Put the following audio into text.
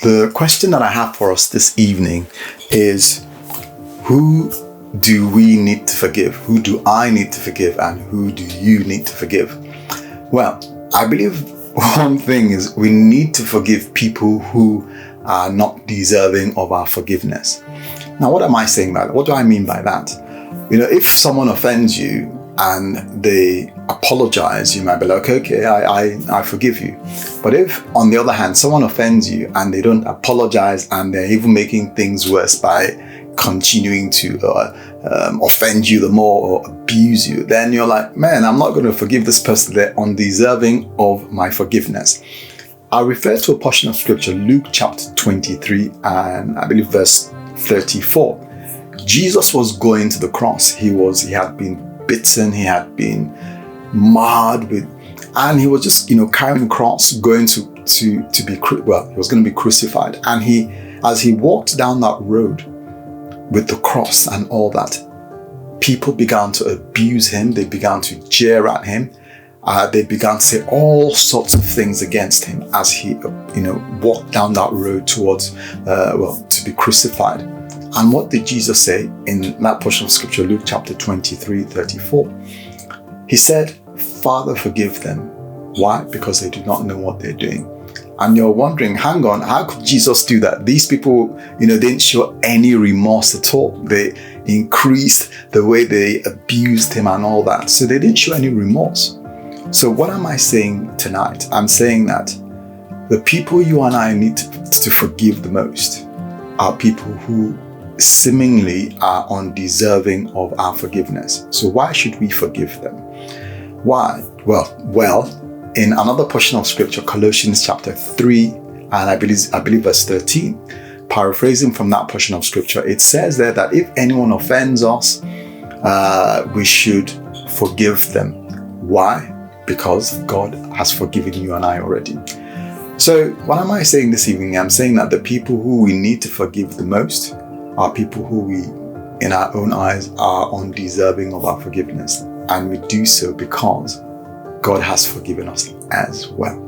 The question that I have for us this evening is, who do we need to forgive? Who do I need to forgive? And who do you need to forgive? Well, I believe one thing is we need to forgive people who are not deserving of our forgiveness. Now, what am I saying by that? What do I mean by that? If someone offends you and they apologize, you might be like, okay, I forgive you. But if, on the other hand, someone offends you and they don't apologize and they're even making things worse by continuing to offend you the more or abuse you, then you're like, man, I'm not going to forgive this person. They're undeserving of my forgiveness. I refer to a portion of scripture, Luke chapter 23, and I believe verse 34. Jesus was going to the cross. He had been bitten, he had been marred with, and he was just, carrying the cross, going he was going to be crucified. And as he walked down that road with the cross and all that, people began to abuse him. They began to jeer at him. They began to say all sorts of things against him as he, walked down that road towards, to be crucified. And what did Jesus say in that portion of scripture, Luke chapter 23, 34? He said, Father, forgive them. Why? Because they do not know what they're doing. And you're wondering, hang on, how could Jesus do that? These people, didn't show any remorse at all. They increased the way they abused him and all that. So they didn't show any remorse. So what am I saying tonight? I'm saying that the people you and I need to forgive the most are people who seemingly are undeserving of our forgiveness. So why should we forgive them? Why? Well, in another portion of scripture, Colossians chapter 3, and I believe verse 13, paraphrasing from that portion of scripture, it says there that if anyone offends us, we should forgive them. Why? Because God has forgiven you and I already. So what am I saying this evening? I'm saying that the people who we need to forgive the most are people who we, in our own eyes, are undeserving of our forgiveness. And we do so because God has forgiven us as well.